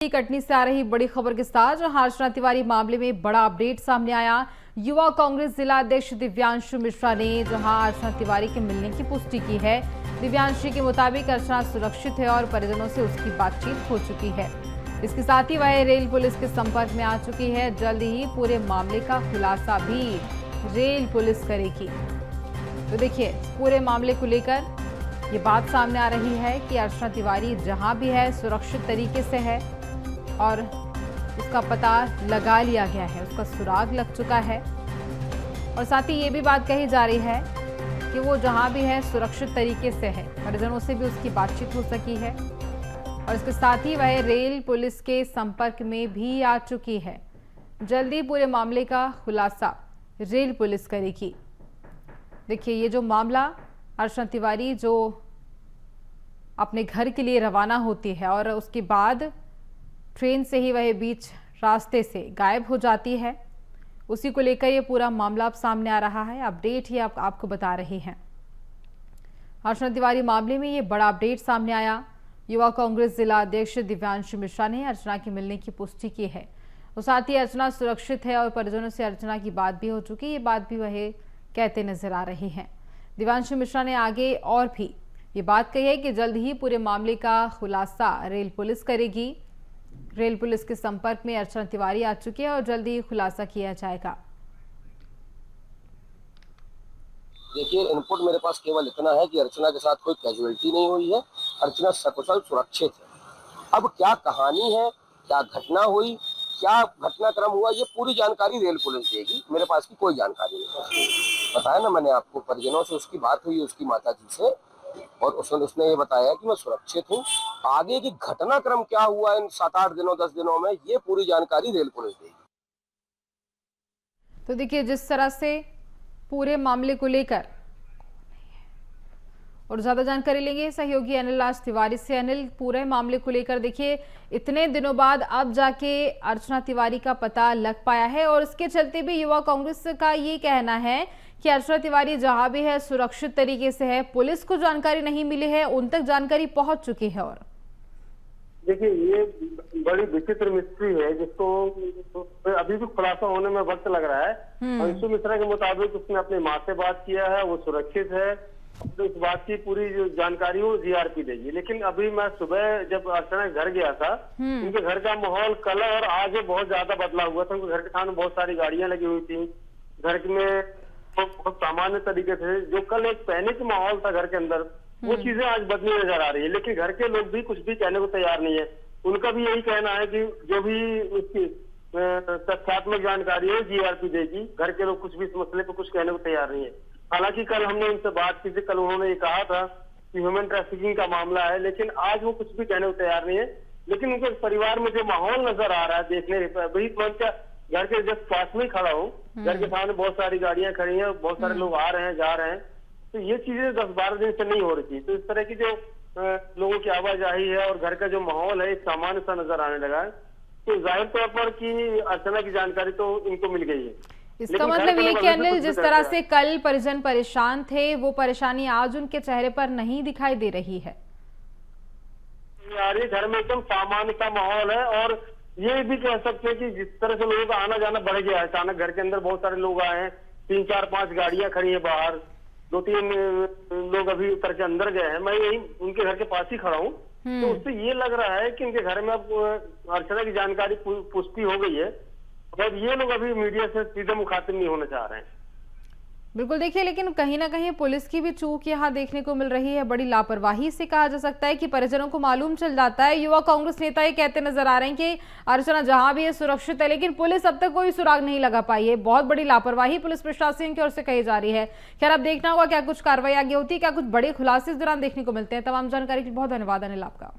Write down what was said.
कटनी से आ रही बड़ी खबर के साथ जहां अर्चना तिवारी मामले में बड़ा अपडेट सामने आया। युवा कांग्रेस जिला अध्यक्ष दिव्यांशु मिश्रा ने जहां अर्चना तिवारी के मिलने की पुष्टि की है। दिव्यांशु के मुताबिक अर्चना सुरक्षित है और परिजनों से उसकी बातचीत हो चुकी है। इसके साथ ही वह रेल पुलिस के संपर्क में आ चुकी है। जल्द ही पूरे मामले का खुलासा भी रेल पुलिस करेगी। तो देखिए, पूरे मामले को लेकर ये बात सामने आ रही है कि अर्चना तिवारी जहां भी है सुरक्षित तरीके से है और उसका पता लगा लिया गया है, उसका सुराग लग चुका है। और साथ ही ये भी बात कही जा रही है कि वो जहां भी है सुरक्षित तरीके से है, परिजनों से भी उसकी बातचीत हो सकी है और इसके साथ ही वह रेल पुलिस के संपर्क में भी आ चुकी है। जल्दी पूरे मामले का खुलासा रेल पुलिस करेगी। देखिए, ये जो मामला अर्चना तिवारी जो अपने घर के लिए रवाना होती है और उसके बाद ट्रेन से ही वह बीच रास्ते से गायब हो जाती है, उसी को लेकर ये पूरा मामला अब सामने आ रहा है। अपडेट ही आपको बता रहे हैं। अर्चना तिवारी मामले में ये बड़ा अपडेट सामने आया। युवा कांग्रेस जिला अध्यक्ष दिव्यांशु मिश्रा ने अर्चना के मिलने की पुष्टि की है और साथ ही अर्चना सुरक्षित है और परिजनों से अर्चना की बात भी हो चुकी है। ये बात भी वह कहते नजर आ रहे हैं। दिव्यांशु मिश्रा ने आगे और भी ये बात कही है कि जल्द ही पूरे मामले का खुलासा रेल पुलिस करेगी। रेल पुलिस के संपर्क में अर्चना तिवारी आ चुकी है और जल्द ही खुलासा किया जाएगा। देखिए, इनपुट मेरे पास केवल इतना है कि अर्चना के साथ कोई कैजुअलिटी नहीं हुई है, अर्चना सकुशल सुरक्षित है। अब क्या कहानी है, क्या घटना हुई, क्या घटनाक्रम हुआ, ये पूरी जानकारी रेल पुलिस देगी। मेरे पास की कोई जानकारी नहीं है। बताया ना मैंने आपको, परिजनों से उसकी बात हुई, उसकी माता जी से, और उसने ये बताया कि मैं सुरक्षित हूँ। आगे की घटनाक्रम क्या हुआ इन 7-8 दिनों 10 दिनों में, ये पूरी जानकारी रेल पुलिस देगी। तो देखिए, जिस तरह से पूरे मामले को लेकर और ज्यादा जानकारी लेंगे सहयोगी अनिल राज तिवारी से। अनिल, पूरे मामले को लेकर देखिए, इतने दिनों बाद अब जाके अर्चना तिवारी का पता लग पाया है और इसके चलते भी युवा कांग्रेस का ये कहना है कि अर्चना तिवारी जहां भी है सुरक्षित तरीके से है। पुलिस को जानकारी नहीं मिली है, उन तक जानकारी पहुंच चुकी है। और देखिए, ये बड़ी विचित्र मिस्ट्री है जिसको अभी भी खुलासा होने में वक्त लग रहा है। अंशु मिश्रा के मुताबिक उसने अपनी माँ से बात किया है, वो सुरक्षित है, तो इस बात की पूरी जो जानकारी वो जीआरपी देगी। लेकिन अभी मैं सुबह जब अर्चना के घर गया था, उनके घर का माहौल कल और आज बहुत ज्यादा बदला हुआ था। उनके घर के सामने बहुत सारी गाड़ियां लगी हुई थी, घर में बहुत सामान्य तरीके से जो कल एक पैनिक माहौल था घर के अंदर, वो चीजें आज बदली नजर आ रही है। लेकिन घर के लोग भी कुछ भी कहने को तैयार नहीं है। उनका भी यही कहना है कि जो भी उसकी तथ्यात्मक जानकारी है जीआरपी देगी। घर के लोग कुछ भी इस मसले पर कुछ कहने को तैयार नहीं है। हालांकि कल हमने उनसे बात की थी, कल उन्होंने ये कहा था कि ह्यूमन ट्रैफिकिंग का मामला है, लेकिन आज वो कुछ भी कहने को तैयार नहीं है। लेकिन उनके परिवार में जो माहौल नजर आ रहा है देखने वही क्या, घर के जस्ट पास में ही खड़ा हूँ, घर के सामने बहुत सारी गाड़ियां खड़ी हैं, बहुत सारे लोग आ रहे हैं जा रहे हैं, तो ये चीजें 10-12 दिन से नहीं हो रही थी। तो इस तरह की जो लोगों की आवाजाही है और घर का जो माहौल है सामान्य सा नजर आने लगा है। तो जाहिर तौर पर कि अर्चना की जानकारी तो इनको मिल गई है। इसका मतलब ये कि अनिल, जिस तरह से कल परिजन परेशान थे, वो परेशानी आज उनके चेहरे पर नहीं दिखाई दे रही है। यार, ये घर में एकदम सामान्य सा माहौल है और ये भी कह सकते हैं कि जिस तरह से लोगों का आना जाना बढ़ गया है, अचानक घर के अंदर बहुत सारे लोग आए हैं, 3-4-5 गाड़ियां खड़ी हैं बाहर, 2-3 लोग अभी उतर के अंदर गए हैं। मैं यही उनके घर के पास ही खड़ा हूँ, तो उससे ये लग रहा है कि इनके घर में अब अर्चना की जानकारी पुष्टि हो गई है और ये लोग अभी मीडिया से सीधे मुखातिब नहीं होना चाह रहे हैं। बिल्कुल, देखिए, लेकिन कहीं ना कहीं पुलिस की भी चूक यहाँ देखने को मिल रही है। बड़ी लापरवाही से कहा जा सकता है कि परिजनों को मालूम चल जाता है। युवा कांग्रेस नेता ये कहते नजर आ रहे हैं कि अर्चना जहां भी है सुरक्षित है, लेकिन पुलिस अब तक कोई सुराग नहीं लगा पाई है। बहुत बड़ी लापरवाही पुलिस प्रशासन की ओर से कही जा रही है। खैर, अब देखना होगा क्या कुछ कार्रवाई आगे होती है, क्या कुछ बड़े खुलासे इस दौरान देखने को मिलते हैं। तमाम जानकारी के लिए बहुत धन्यवाद अनिल आपका।